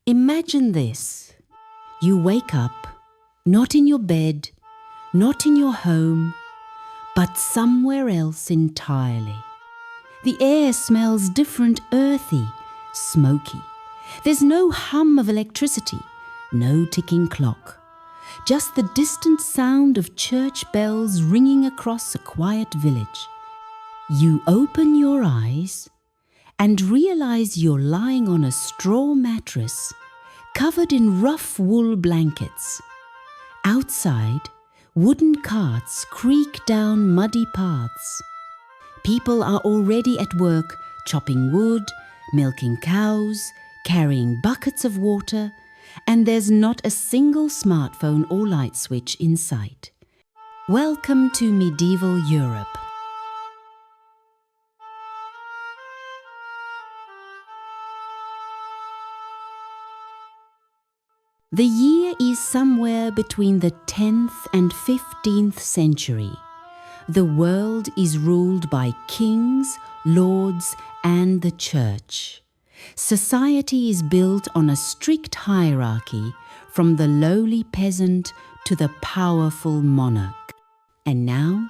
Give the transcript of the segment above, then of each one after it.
Imagine this. You wake up, not in your bed, not in your home, but somewhere else entirely. The air smells different, earthy, smoky. There's no hum of electricity, no ticking clock. Just the distant sound of church bells ringing across a quiet village. You open your eyes and realize you're lying on a straw mattress covered in rough wool blankets. Outside, wooden carts creak down muddy paths. People are already at work chopping wood, milking cows, carrying buckets of water, and there's not a single smartphone or light switch in sight. Welcome to medieval Europe. The year is somewhere between the 10th and 15th century. The world is ruled by kings, lords, and the church. Society is built on a strict hierarchy, from the lowly peasant to the powerful monarch. And now,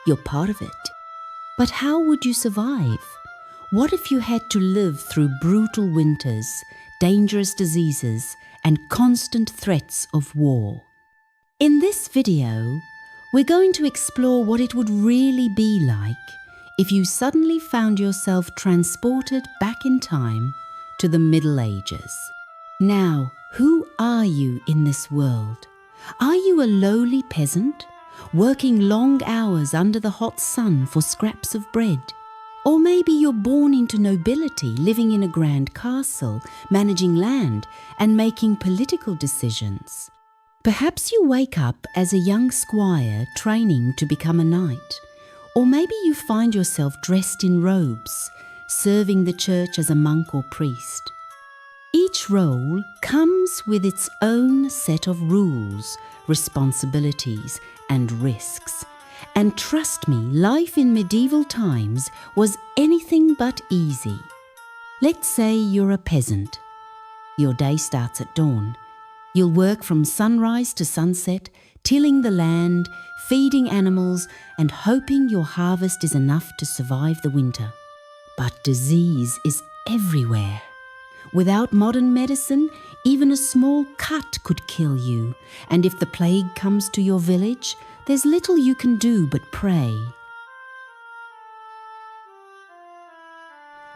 you're part of it. But how would you survive? What if you had to live through brutal winters, dangerous diseases, and constant threats of war? In this video, we're going to explore what it would really be like if you suddenly found yourself transported back in time to the Middle Ages. Now, who are you in this world? Are you a lowly peasant, working long hours under the hot sun for scraps of bread? Or maybe you're born into nobility, living in a grand castle, managing land, and making political decisions. Perhaps you wake up as a young squire training to become a knight. Or maybe you find yourself dressed in robes, serving the church as a monk or priest. Each role comes with its own set of rules, responsibilities, and risks. And trust me, life in medieval times was anything but easy. Let's say you're a peasant. Your day starts at dawn. You'll work from sunrise to sunset, tilling the land, feeding animals, and hoping your harvest is enough to survive the winter. But disease is everywhere. Without modern medicine, even a small cut could kill you, and if the plague comes to your village, there's little you can do but pray.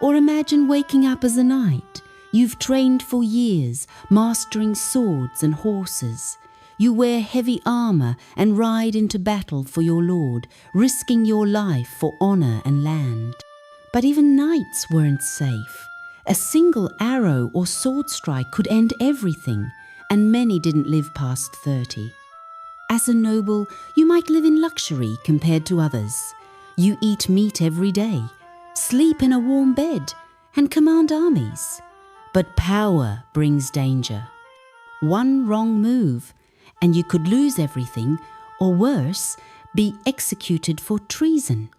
Or imagine waking up as a knight. You've trained for years, mastering swords and horses. You wear heavy armor and ride into battle for your lord, risking your life for honor and land. But even knights weren't safe. A single arrow or sword strike could end everything, and many didn't live past 30. As a noble, you might live in luxury compared to others. You eat meat every day, sleep in a warm bed, and command armies. But power brings danger. One wrong move, and you could lose everything, or worse, be executed for treason.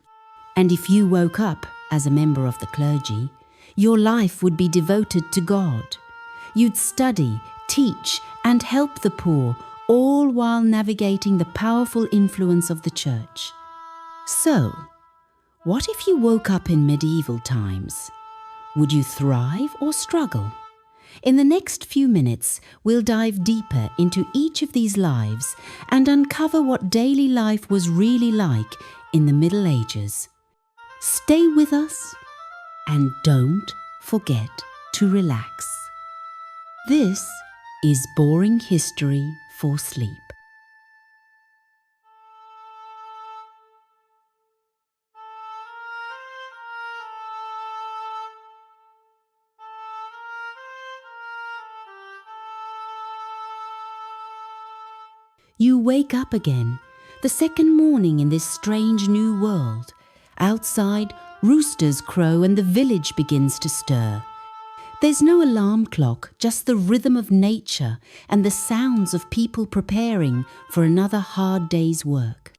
And if you woke up as a member of the clergy, your life would be devoted to God. You'd study, teach, and help the poor, all while navigating the powerful influence of the church. So, what if you woke up in medieval times? Would you thrive or struggle? In the next few minutes, we'll dive deeper into each of these lives and uncover what daily life was really like in the Middle Ages. Stay with us and don't forget to relax. This is Boring History for Sleep. You wake up again, the second morning in this strange new world. Outside, roosters crow and the village begins to stir. There's no alarm clock, just the rhythm of nature and the sounds of people preparing for another hard day's work.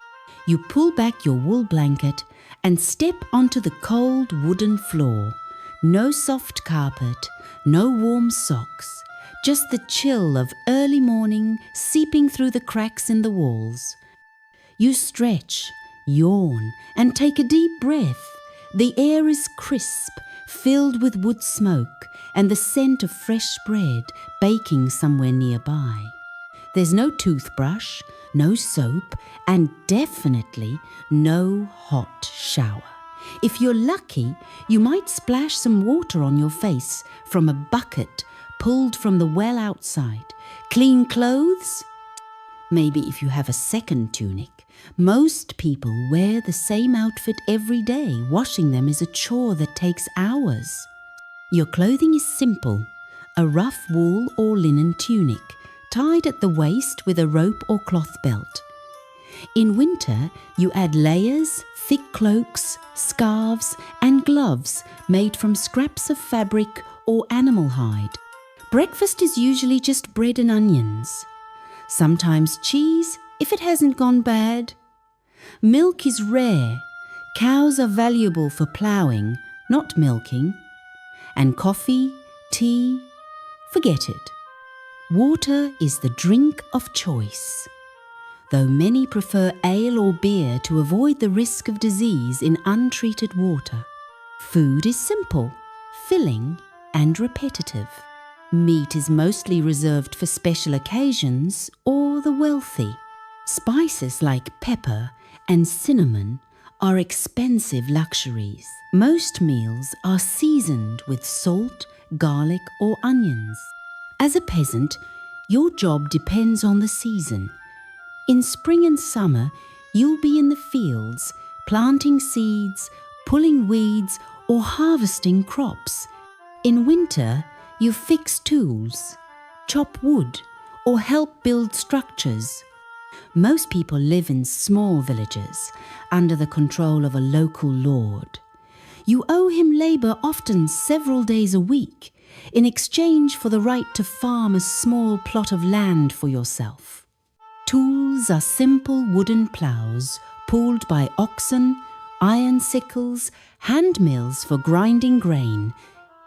You pull back your wool blanket and step onto the cold wooden floor. No soft carpet, no warm socks, just the chill of early morning seeping through the cracks in the walls. You stretch, yawn, and take a deep breath. The air is crisp, filled with wood smoke and the scent of fresh bread baking somewhere nearby. There's no toothbrush, no soap, and definitely no hot shower. If you're lucky, you might splash some water on your face from a bucket pulled from the well outside. Clean clothes? Maybe if you have a second tunic. Most people wear the same outfit every day. Washing them is a chore that takes hours. Your clothing is simple, a rough wool or linen tunic, tied at the waist with a rope or cloth belt. In winter, you add layers, thick cloaks, scarves, and gloves made from scraps of fabric or animal hide. Breakfast is usually just bread and onions. Sometimes cheese, if it hasn't gone bad. Milk is rare. Cows are valuable for ploughing, not milking. And coffee, tea, forget it. Water is the drink of choice. Though many prefer ale or beer to avoid the risk of disease in untreated water. Food is simple, filling, and repetitive. Meat is mostly reserved for special occasions or the wealthy. Spices like pepper and cinnamon are expensive luxuries. Most meals are seasoned with salt, garlic, or onions. As a peasant, your job depends on the season. In spring and summer, you'll be in the fields, planting seeds, pulling weeds, or harvesting crops. In winter, you fix tools, chop wood, or help build structures. Most people live in small villages, under the control of a local lord. You owe him labour, often several days a week, in exchange for the right to farm a small plot of land for yourself. Tools are simple wooden ploughs pulled by oxen, iron sickles, hand mills for grinding grain.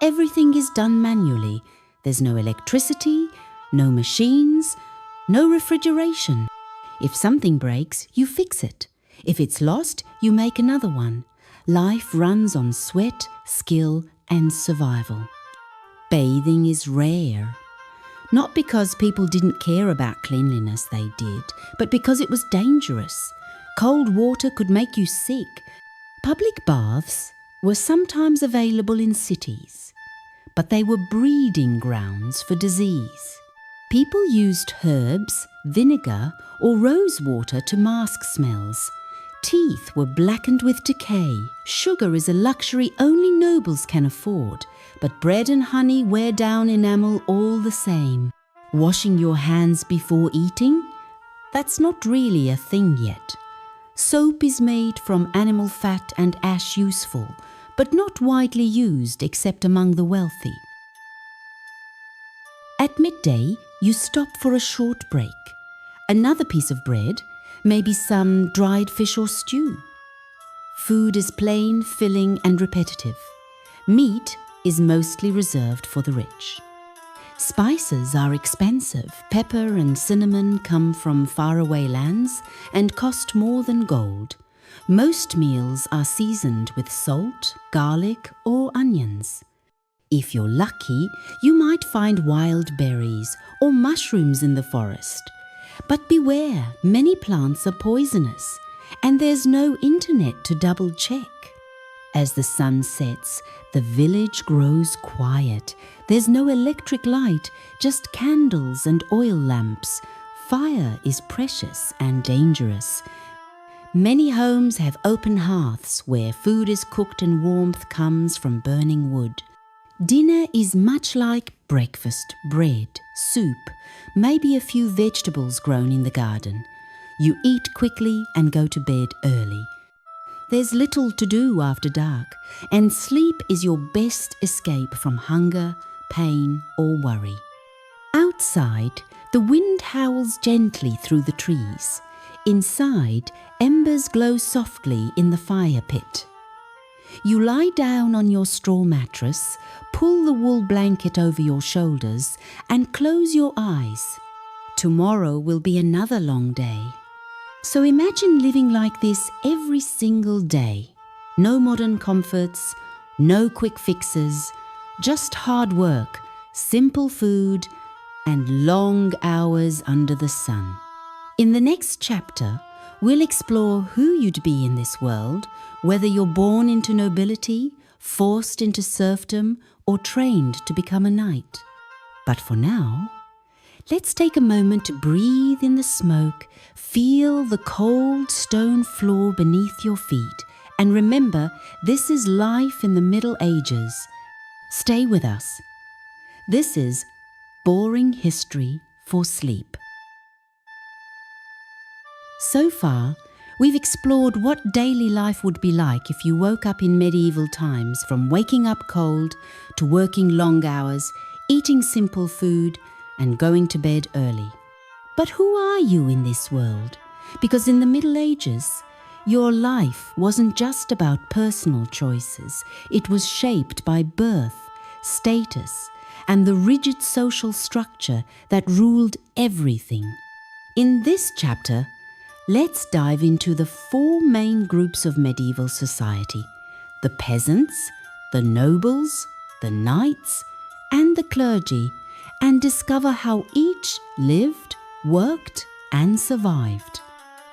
Everything is done manually. There's no electricity, no machines, no refrigeration. If something breaks, you fix it. If it's lost, you make another one. Life runs on sweat, skill, and survival. Bathing is rare. Not because people didn't care about cleanliness, they did, but because it was dangerous. Cold water could make you sick. Public baths were sometimes available in cities, but they were breeding grounds for disease. People used herbs, vinegar, or rose water to mask smells. Teeth were blackened with decay. Sugar is a luxury only nobles can afford, but bread and honey wear down enamel all the same. Washing your hands before eating? That's not really a thing yet. Soap is made from animal fat and ash useful, but not widely used except among the wealthy. At midday, you stop for a short break. Another piece of bread, maybe some dried fish or stew. Food is plain, filling, and repetitive. Meat is mostly reserved for the rich. Spices are expensive. Pepper and cinnamon come from faraway lands and cost more than gold. Most meals are seasoned with salt, garlic, or onions. If you're lucky, you might find wild berries or mushrooms in the forest. But beware, many plants are poisonous, and there's no internet to double check. As the sun sets, the village grows quiet. There's no electric light, just candles and oil lamps. Fire is precious and dangerous. Many homes have open hearths where food is cooked and warmth comes from burning wood. Dinner is much like breakfast: bread, soup, maybe a few vegetables grown in the garden. You eat quickly and go to bed early. There's little to do after dark, and sleep is your best escape from hunger, pain, or worry. Outside, the wind howls gently through the trees. Inside, embers glow softly in the fire pit. You lie down on your straw mattress, pull the wool blanket over your shoulders, and close your eyes. Tomorrow will be another long day. So imagine living like this every single day. No modern comforts, no quick fixes, just hard work, simple food, and long hours under the sun. In the next chapter, we'll explore who you'd be in this world, whether you're born into nobility, forced into serfdom, or trained to become a knight. But for now, let's take a moment to breathe in the smoke, feel the cold stone floor beneath your feet, and remember, this is life in the Middle Ages. Stay with us. This is Boring History for Sleep. So far, we've explored what daily life would be like if you woke up in medieval times, from waking up cold to working long hours, eating simple food, and going to bed early. But who are you in this world? Because in the Middle Ages, your life wasn't just about personal choices. It was shaped by birth, status, and the rigid social structure that ruled everything. In this chapter, let's dive into the four main groups of medieval society: the peasants, the nobles, the knights, and the clergy, and discover how each lived, worked, and survived.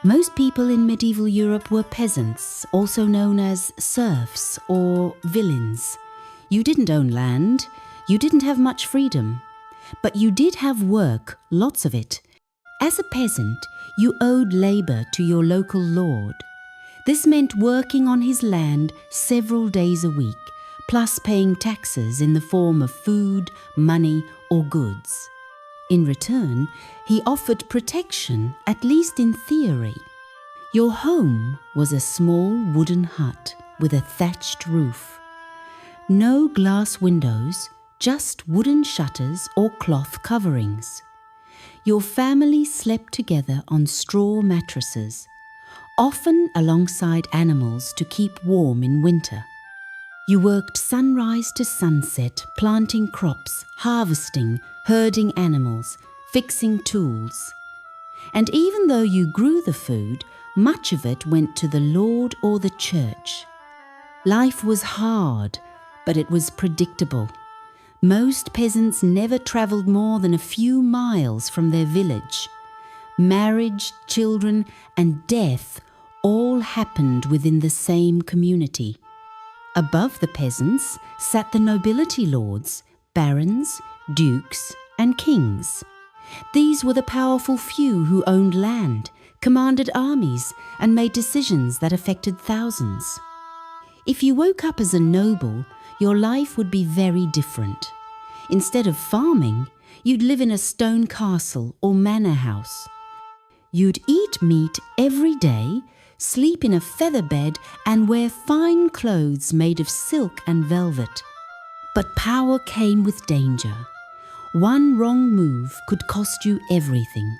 Most people in medieval Europe were peasants, also known as serfs or villeins. You didn't own land, you didn't have much freedom, but you did have work, lots of it. As a peasant, you owed labor to your local lord. This meant working on his land several days a week, plus paying taxes in the form of food, money, or goods. In return, he offered protection, at least in theory. Your home was a small wooden hut with a thatched roof. No glass windows, just wooden shutters or cloth coverings. Your family slept together on straw mattresses, often alongside animals to keep warm in winter. You worked sunrise to sunset, planting crops, harvesting, herding animals, fixing tools. And even though you grew the food, much of it went to the Lord or the church. Life was hard, but it was predictable. Most peasants never travelled more than a few miles from their village. Marriage, children, and death all happened within the same community. Above the peasants sat the nobility lords, barons, dukes, and kings. These were the powerful few who owned land, commanded armies, and made decisions that affected thousands. If you woke up as a noble, your life would be very different. Instead of farming, you'd live in a stone castle or manor house. You'd eat meat every day, sleep in a feather bed, and wear fine clothes made of silk and velvet. But power came with danger. One wrong move could cost you everything.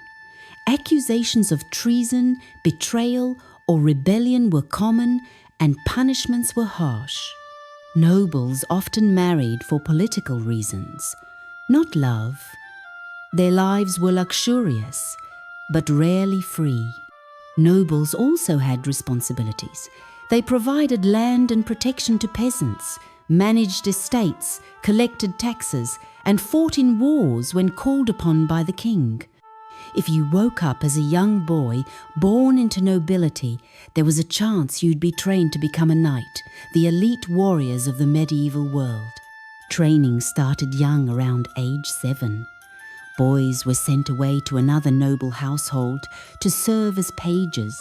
Accusations of treason, betrayal, or rebellion were common, and punishments were harsh. Nobles often married for political reasons, not love. Their lives were luxurious, but rarely free. Nobles also had responsibilities. They provided land and protection to peasants, managed estates, collected taxes, and fought in wars when called upon by the king. If you woke up as a young boy born into nobility, there was a chance you'd be trained to become a knight, the elite warriors of the medieval world. Training started young, around age 7. Boys were sent away to another noble household to serve as pages.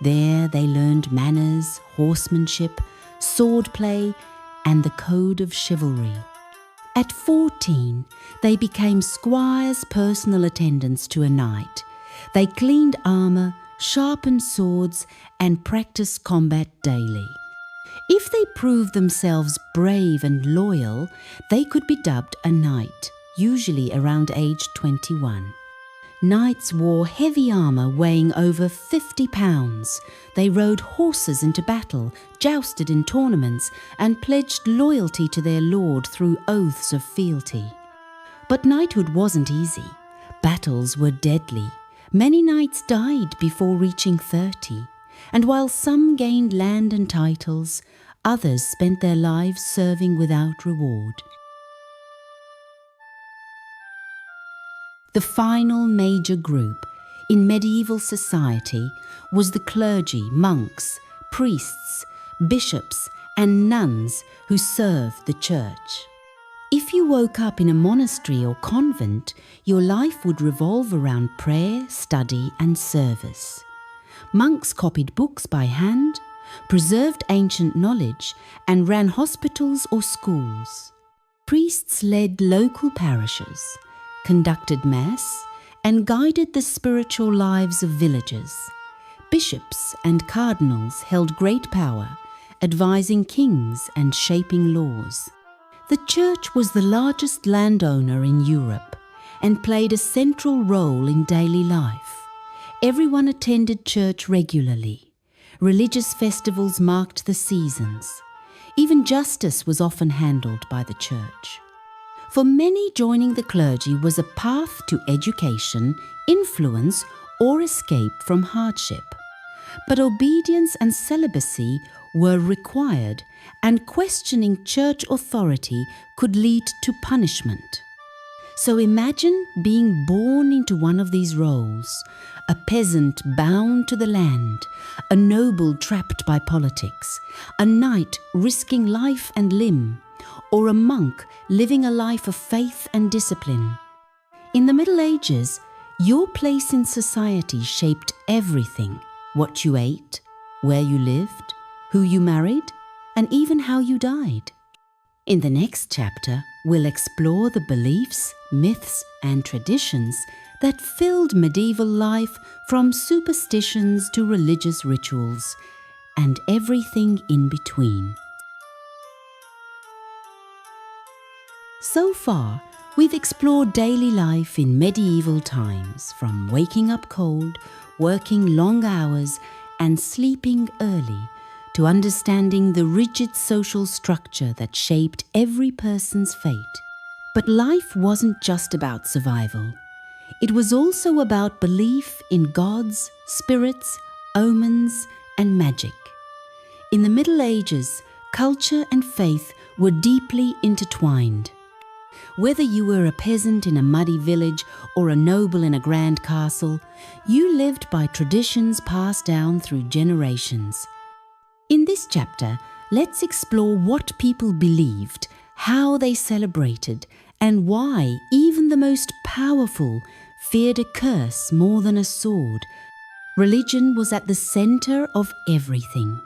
There they learned manners, horsemanship, swordplay, and the code of chivalry. At 14, they became squires' personal attendants to a knight. They cleaned armour, sharpened swords, and practiced combat daily. If they proved themselves brave and loyal, they could be dubbed a knight, usually around age 21. Knights wore heavy armour weighing over 50 pounds. They rode horses into battle, jousted in tournaments, and pledged loyalty to their lord through oaths of fealty. But knighthood wasn't easy. Battles were deadly. Many knights died before reaching 30, and while some gained land and titles, others spent their lives serving without reward. The final major group in medieval society was the clergy, monks, priests, bishops, and nuns who served the church. If you woke up in a monastery or convent, your life would revolve around prayer, study, and service. Monks copied books by hand, preserved ancient knowledge, and ran hospitals or schools. Priests led local parishes, conducted mass, and guided the spiritual lives of villagers. Bishops and cardinals held great power, advising kings and shaping laws. The church was the largest landowner in Europe and played a central role in daily life. Everyone attended church regularly. Religious festivals marked the seasons. Even justice was often handled by the church. For many, joining the clergy was a path to education, influence, or escape from hardship. But obedience and celibacy were required, and questioning church authority could lead to punishment. So imagine being born into one of these roles: a peasant bound to the land, a noble trapped by politics, a knight risking life and limb, or a monk living a life of faith and discipline. In the Middle Ages, your place in society shaped everything: what you ate, where you lived, who you married, and even how you died. In the next chapter, we'll explore the beliefs, myths, and traditions that filled medieval life, from superstitions to religious rituals, and everything in between. So far, we've explored daily life in medieval times, from waking up cold, working long hours, and sleeping early, to understanding the rigid social structure that shaped every person's fate. But life wasn't just about survival. It was also about belief in gods, spirits, omens, and magic. In the Middle Ages, culture and faith were deeply intertwined. Whether you were a peasant in a muddy village or a noble in a grand castle, you lived by traditions passed down through generations. In this chapter, let's explore what people believed, how they celebrated, and why even the most powerful feared a curse more than a sword. Religion was at the center of everything.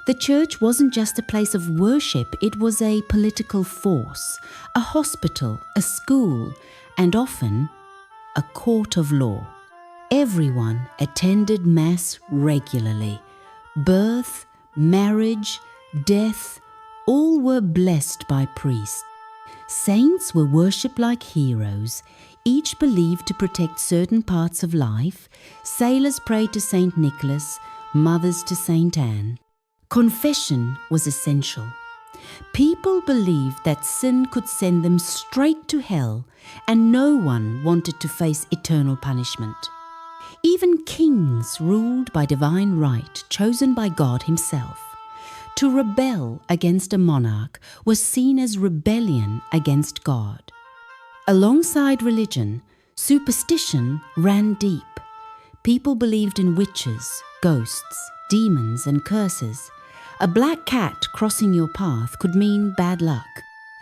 The church wasn't just a place of worship, it was a political force, a hospital, a school, and often a court of law. Everyone attended Mass regularly. Birth, marriage, death, all were blessed by priests. Saints were worshipped like heroes, each believed to protect certain parts of life. Sailors prayed to Saint Nicholas, mothers to Saint Anne. Confession was essential. People believed that sin could send them straight to hell, and no one wanted to face eternal punishment. Even kings ruled by divine right, chosen by God himself. To rebel against a monarch was seen as rebellion against God. Alongside religion, superstition ran deep. People believed in witches, ghosts, demons, and curses. A black cat crossing your path could mean bad luck.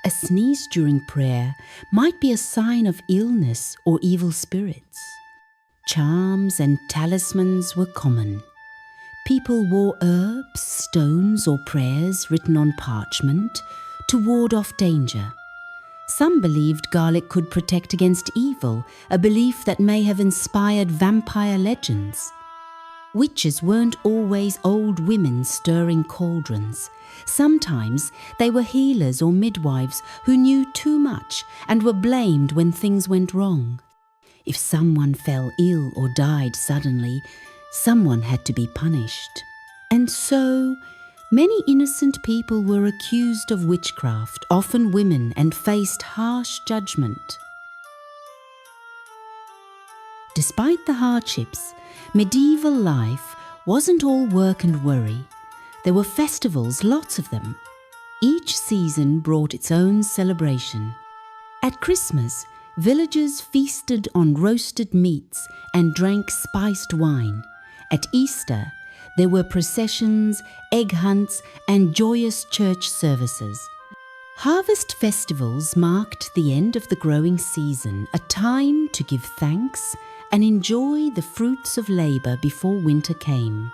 A sneeze during prayer might be a sign of illness or evil spirits. Charms and talismans were common. People wore herbs, stones, or prayers written on parchment to ward off danger. Some believed garlic could protect against evil, a belief that may have inspired vampire legends. Witches weren't always old women stirring cauldrons. Sometimes they were healers or midwives who knew too much and were blamed when things went wrong. If someone fell ill or died suddenly, someone had to be punished. And so, many innocent people were accused of witchcraft, often women, and faced harsh judgment. Despite the hardships, medieval life wasn't all work and worry. There were festivals, lots of them. Each season brought its own celebration. At Christmas, villagers feasted on roasted meats and drank spiced wine. At Easter, there were processions, egg hunts, and joyous church services. Harvest festivals marked the end of the growing season, a time to give thanks and enjoy the fruits of labour before winter came.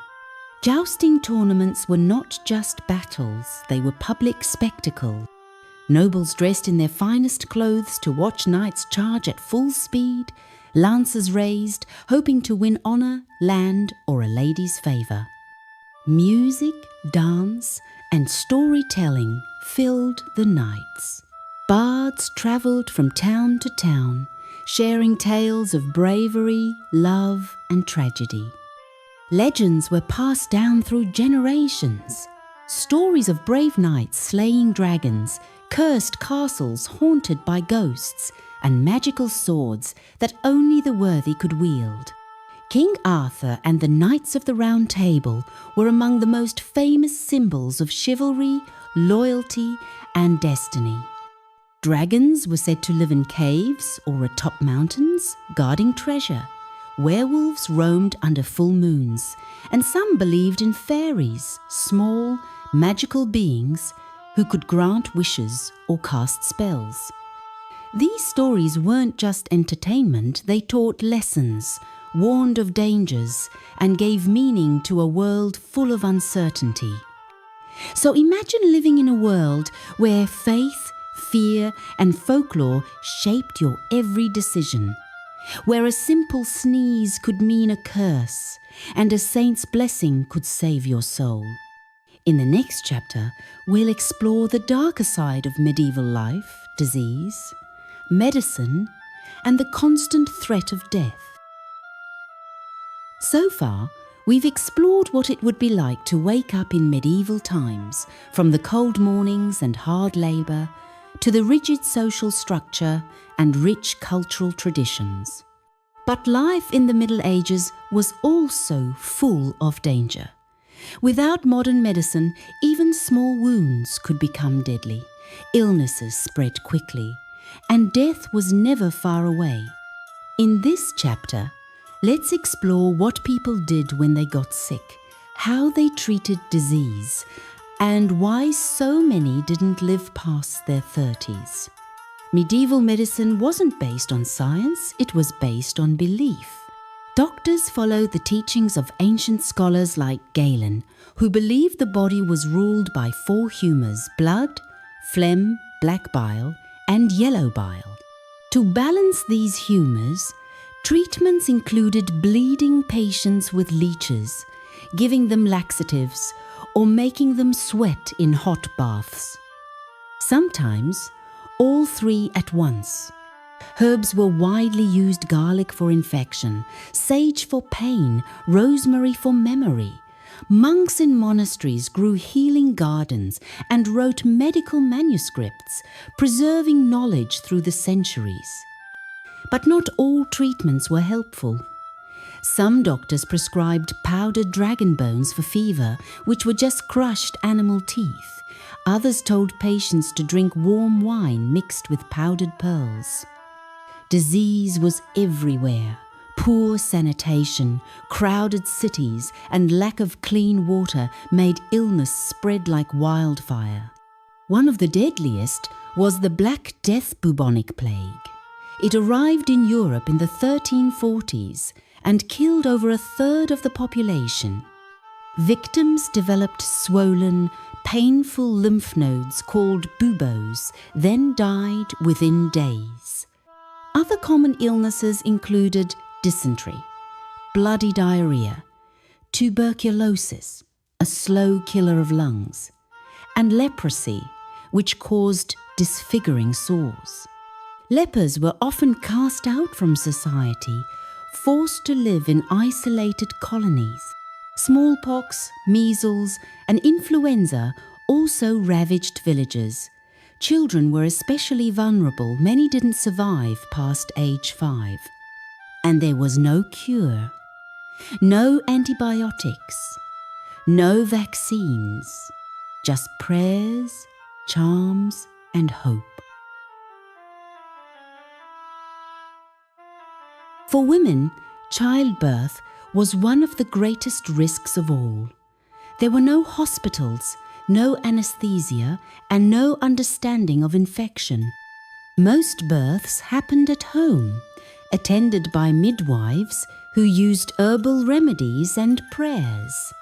Jousting tournaments were not just battles, they were public spectacle. Nobles dressed in their finest clothes to watch knights charge at full speed, lances raised, hoping to win honour, land, or a lady's favour. Music, dance, and storytelling filled the nights. Bards travelled from town to town, sharing tales of bravery, love, and tragedy. Legends were passed down through generations. Stories of brave knights slaying dragons, cursed castles haunted by ghosts, and magical swords that only the worthy could wield. King Arthur and the Knights of the Round Table were among the most famous symbols of chivalry, loyalty, and destiny. Dragons were said to live in caves or atop mountains, guarding treasure. Werewolves roamed under full moons, and some believed in fairies, small, magical beings who could grant wishes or cast spells. These stories weren't just entertainment, they taught lessons, warned of dangers, and gave meaning to a world full of uncertainty. So imagine living in a world where faith, fear, and folklore shaped your every decision, where a simple sneeze could mean a curse, and a saint's blessing could save your soul. In the next chapter, we'll explore the darker side of medieval life, disease, medicine, and the constant threat of death. So far, we've explored what it would be like to wake up in medieval times, from the cold mornings and hard labour to the rigid social structure and rich cultural traditions. But life in the Middle Ages was also full of danger. Without modern medicine, even small wounds could become deadly, illnesses spread quickly, and death was never far away. In this chapter, let's explore what people did when they got sick, how they treated disease, and why so many didn't live past their 30s. Medieval medicine wasn't based on science, it was based on belief. Doctors followed the teachings of ancient scholars like Galen, who believed the body was ruled by 4 humours: blood, phlegm, black bile, and yellow bile. To balance these humours, treatments included bleeding patients with leeches, giving them laxatives, or making them sweat in hot baths. Sometimes, all 3 at once. Herbs were widely used: garlic for infection, sage for pain, rosemary for memory. Monks in monasteries grew healing gardens and wrote medical manuscripts, preserving knowledge through the centuries. But not all treatments were helpful. Some doctors prescribed powdered dragon bones for fever, which were just crushed animal teeth. Others told patients to drink warm wine mixed with powdered pearls. Disease was everywhere. Poor sanitation, crowded cities, and lack of clean water made illness spread like wildfire. One of the deadliest was the Black Death bubonic plague. It arrived in Europe in the 1340s and killed over 1/3 of the population. Victims developed swollen, painful lymph nodes called buboes, then died within days. Other common illnesses included dysentery, bloody diarrhea, tuberculosis, a slow killer of lungs, and leprosy, which caused disfiguring sores. Lepers were often cast out from society, forced to live in isolated colonies. Smallpox, measles, and influenza also ravaged villages. Children were especially vulnerable. Many didn't survive past age 5. And there was no cure, no antibiotics, no vaccines, just prayers, charms, and hope. For women, childbirth was one of the greatest risks of all. There were no hospitals, no anesthesia, and no understanding of infection. Most births happened at home, attended by midwives who used herbal remedies and prayers.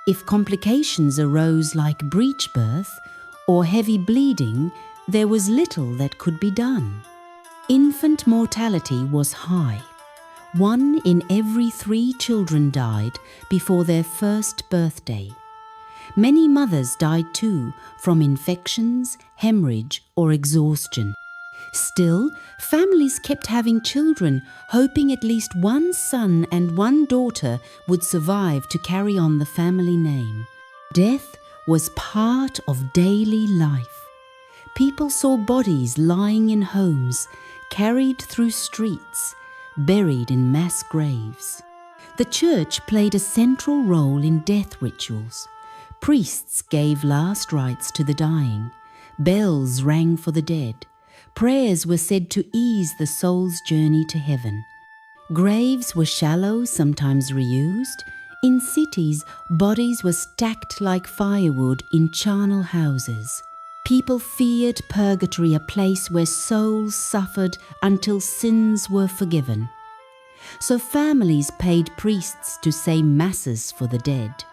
If complications arose like breech birth or heavy bleeding, there was little that could be done. Infant mortality was high. 1 in every 3 children died before their first birthday. Many mothers died too from infections, hemorrhage, or exhaustion. Still, families kept having children, hoping at least 1 son and 1 daughter would survive to carry on the family name. Death was part of daily life. People saw bodies lying in homes, carried through streets, buried in mass graves. The church played a central role in death rituals. Priests gave last rites to the dying. Bells rang for the dead. Prayers were said to ease the soul's journey to heaven. Graves were shallow, sometimes reused. In cities, bodies were stacked like firewood in charnel houses. People feared purgatory, a place where souls suffered until sins were forgiven. So families paid priests to say masses for the dead,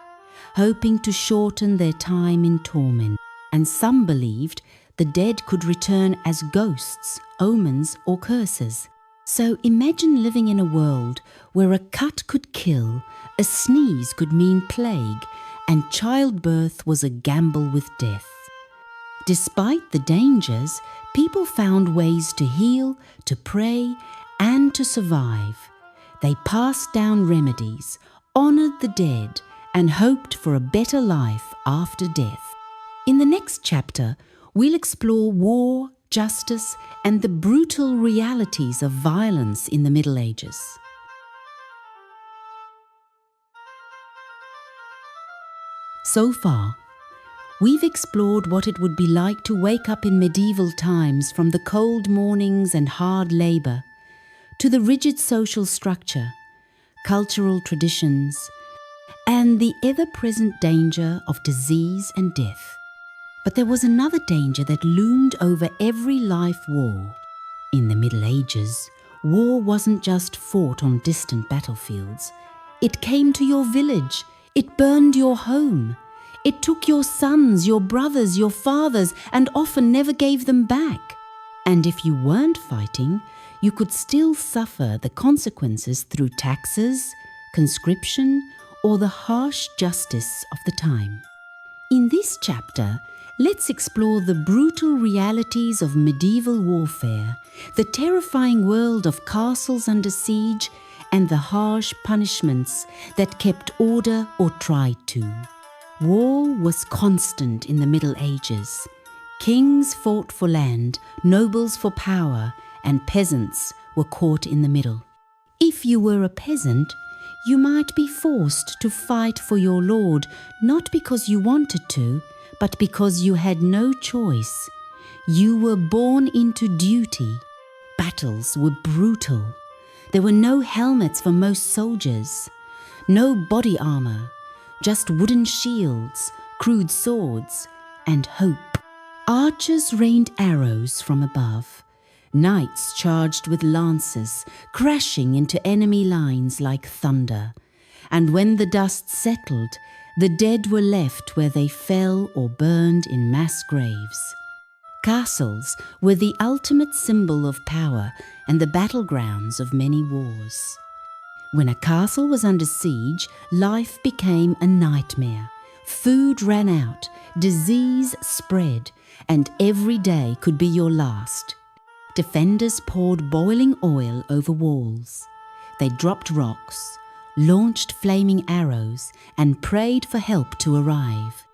hoping to shorten their time in torment. And some believed the dead could return as ghosts, omens, or curses. So imagine living in a world where a cut could kill, a sneeze could mean plague, and childbirth was a gamble with death. Despite the dangers, people found ways to heal, to pray, and to survive. They passed down remedies, honored the dead, and hoped for a better life after death. In the next chapter, we'll explore war, justice, and the brutal realities of violence in the Middle Ages. So far, we've explored what it would be like to wake up in medieval times from the cold mornings and hard labor, to the rigid social structure, cultural traditions, and the ever-present danger of disease and death. But there was another danger that loomed over every life war. In the Middle Ages, war wasn't just fought on distant battlefields. It came to your village. It burned your home. It took your sons, your brothers, your fathers, and often never gave them back. And if you weren't fighting, you could still suffer the consequences through taxes, conscription, or the harsh justice of the time. In this chapter, let's explore the brutal realities of medieval warfare, the terrifying world of castles under siege, and the harsh punishments that kept order or tried to. War was constant in the Middle Ages. Kings fought for land, nobles for power, and peasants were caught in the middle. If you were a peasant, you might be forced to fight for your lord, not because you wanted to, but because you had no choice. You were born into duty. Battles were brutal. There were no helmets for most soldiers, no body armor, just wooden shields, crude swords, and hope. Archers rained arrows from above. Knights charged with lances, crashing into enemy lines like thunder. And when the dust settled, the dead were left where they fell or burned in mass graves. Castles were the ultimate symbol of power and the battlegrounds of many wars. When a castle was under siege, life became a nightmare. Food ran out, disease spread, and every day could be your last. Defenders poured boiling oil over walls. They dropped rocks, launched flaming arrows, and prayed for help to arrive.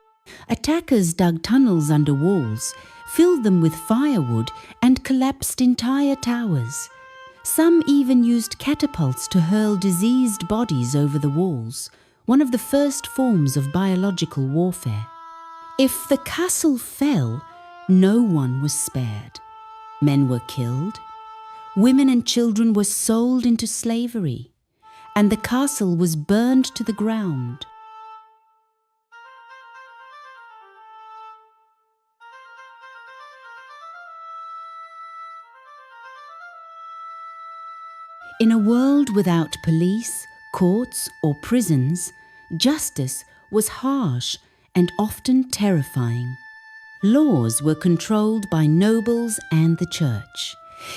Attackers dug tunnels under walls, filled them with firewood, and collapsed entire towers. Some even used catapults to hurl diseased bodies over the walls, one of the first forms of biological warfare. If the castle fell, no one was spared. Men were killed, women and children were sold into slavery, and the castle was burned to the ground. In a world without police, courts, or prisons, justice was harsh and often terrifying. Laws were controlled by nobles and the church.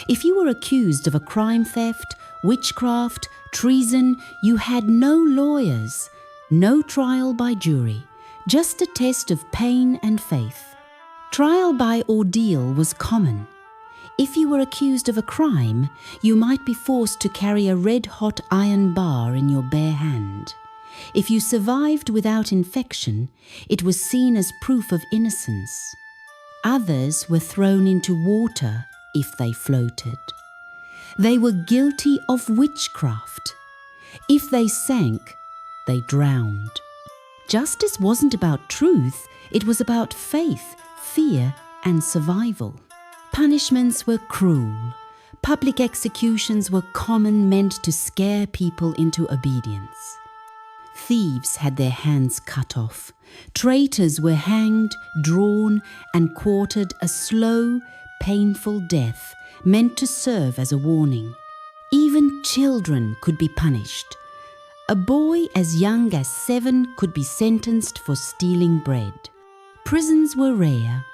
If you were accused of a crime, theft, witchcraft, treason, you had no lawyers, no trial by jury, just a test of pain and faith. Trial by ordeal was common. If you were accused of a crime, you might be forced to carry a red-hot iron bar in your bare hand. If you survived without infection, it was seen as proof of innocence. Others were thrown into water if they floated. They were guilty of witchcraft. If they sank, they drowned. Justice wasn't about truth, it was about faith, fear, and survival. Punishments were cruel. Public executions were common, meant to scare people into obedience. Thieves had their hands cut off. Traitors were hanged, drawn, and quartered, a slow, painful death meant to serve as a warning. Even children could be punished. A boy as young as 7 could be sentenced for stealing bread. Prisons were rare.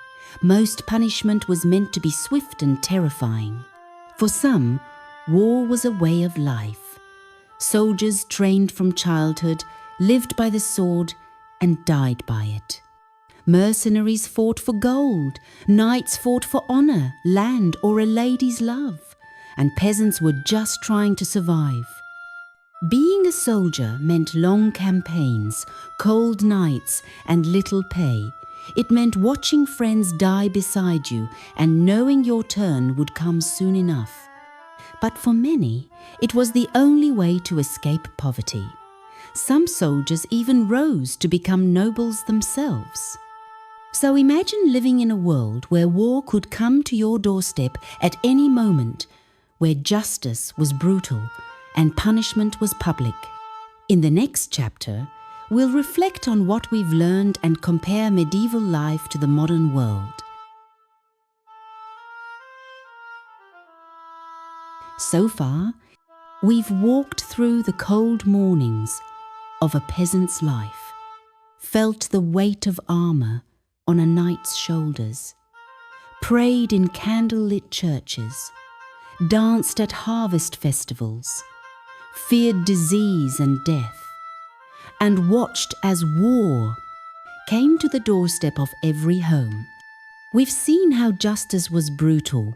Most punishment was meant to be swift and terrifying. For some, war was a way of life. Soldiers trained from childhood, lived by the sword, and died by it. Mercenaries fought for gold, knights fought for honor, land, or a lady's love, and peasants were just trying to survive. Being a soldier meant long campaigns, cold nights, and little pay. It meant watching friends die beside you and knowing your turn would come soon enough. But for many, it was the only way to escape poverty. Some soldiers even rose to become nobles themselves. So imagine living in a world where war could come to your doorstep at any moment, where justice was brutal and punishment was public. In the next chapter, we'll reflect on what we've learned and compare medieval life to the modern world. So far, we've walked through the cold mornings of a peasant's life, felt the weight of armor on a knight's shoulders, prayed in candlelit churches, danced at harvest festivals, feared disease and death, and watched as war came to the doorstep of every home. We've seen how justice was brutal,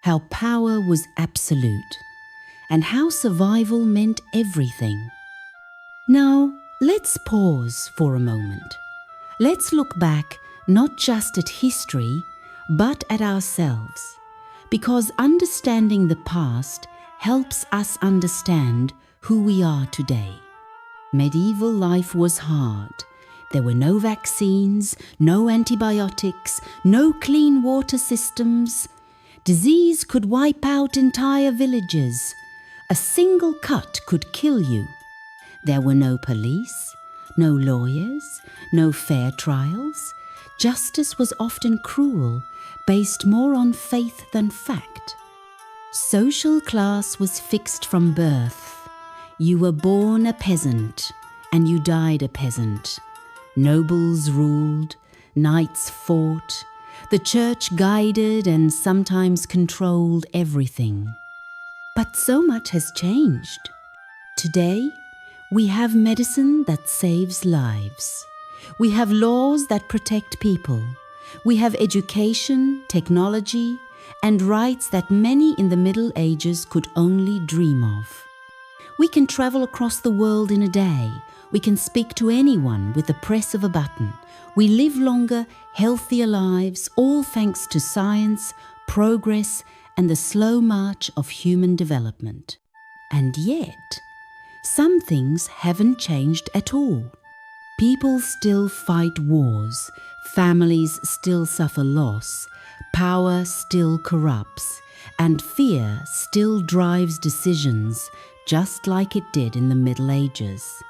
how power was absolute, and how survival meant everything. Now, let's pause for a moment. Let's look back not just at history, but at ourselves, because understanding the past helps us understand who we are today. Medieval life was hard. There were no vaccines, no antibiotics, no clean water systems. Disease could wipe out entire villages. A single cut could kill you. There were no police, no lawyers, no fair trials. Justice was often cruel, based more on faith than fact. Social class was fixed from birth. You were born a peasant, and you died a peasant. Nobles ruled, knights fought. The church guided and sometimes controlled everything. But so much has changed. Today, we have medicine that saves lives. We have laws that protect people. We have education, technology, and rights that many in the Middle Ages could only dream of. We can travel across the world in a day. We can speak to anyone with the press of a button. We live longer, healthier lives, all thanks to science, progress, and the slow march of human development. And yet, some things haven't changed at all. People still fight wars, families still suffer loss, power still corrupts, and fear still drives decisions, just like it did in the Middle Ages.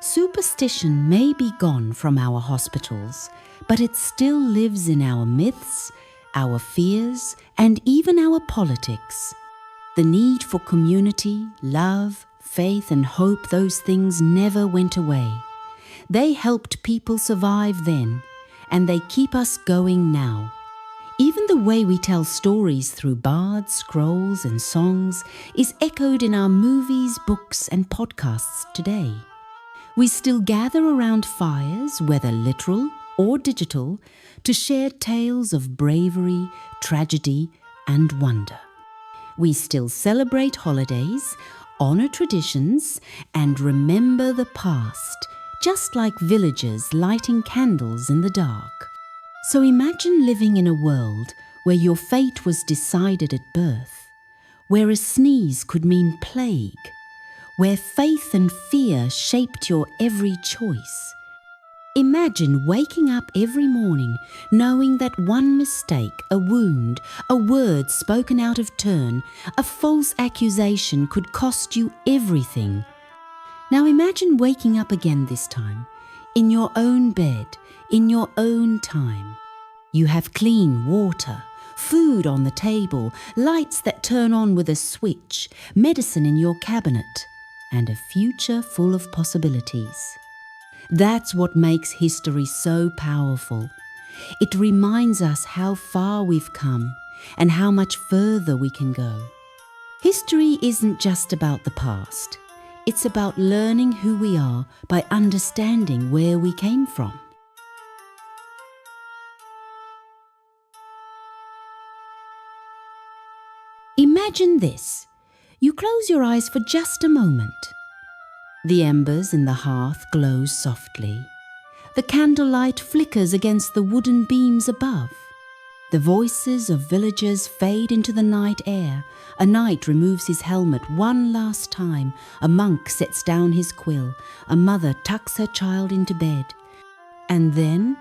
Superstition may be gone from our hospitals, but it still lives in our myths, our fears, and even our politics. The need for community, love, faith, and hope, those things never went away. They helped people survive then, and they keep us going now. Even the way we tell stories through bards, scrolls, and songs is echoed in our movies, books, and podcasts today. We still gather around fires, whether literal or digital, to share tales of bravery, tragedy, and wonder. We still celebrate holidays, honor traditions, and remember the past, just like villagers lighting candles in the dark. So imagine living in a world where your fate was decided at birth, where a sneeze could mean plague, where faith and fear shaped your every choice. Imagine waking up every morning knowing that one mistake, a wound, a word spoken out of turn, a false accusation could cost you everything. Now imagine waking up again this time, in your own bed, in your own time. You have clean water, food on the table, lights that turn on with a switch, medicine in your cabinet, and a future full of possibilities. That's what makes history so powerful. It reminds us how far we've come and how much further we can go. History isn't just about the past. It's about learning who we are by understanding where we came from. Imagine this. You close your eyes for just a moment. The embers in the hearth glow softly. The candlelight flickers against the wooden beams above. The voices of villagers fade into the night air. A knight removes his helmet one last time. A monk sets down his quill. A mother tucks her child into bed. And then,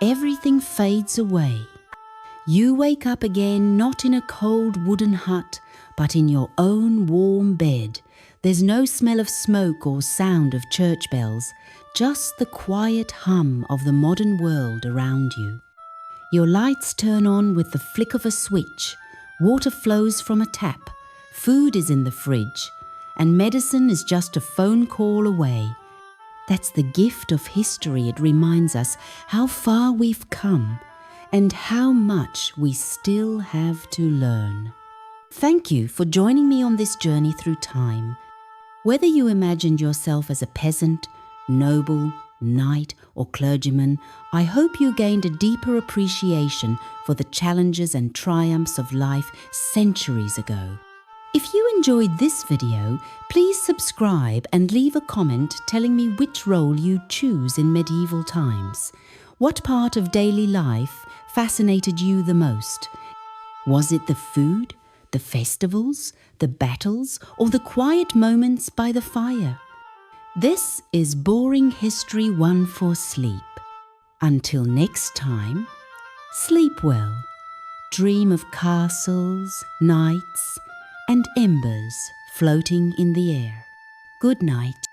everything fades away. You wake up again, not in a cold wooden hut, but in your own warm bed. There's no smell of smoke or sound of church bells, just the quiet hum of the modern world around you. Your lights turn on with the flick of a switch, water flows from a tap, food is in the fridge, and medicine is just a phone call away. That's the gift of history. It reminds us how far we've come and how much we still have to learn. Thank you for joining me on this journey through time. Whether you imagined yourself as a peasant, noble, knight, or clergyman, I hope you gained a deeper appreciation for the challenges and triumphs of life centuries ago. If you enjoyed this video, please subscribe and leave a comment telling me which role you choose in medieval times. What part of daily life fascinated you the most? Was it the food, the festivals, the battles, or the quiet moments by the fire? This is Boring History 1 for Sleep. Until next time, sleep well. Dream of castles, knights, and embers floating in the air. Good night.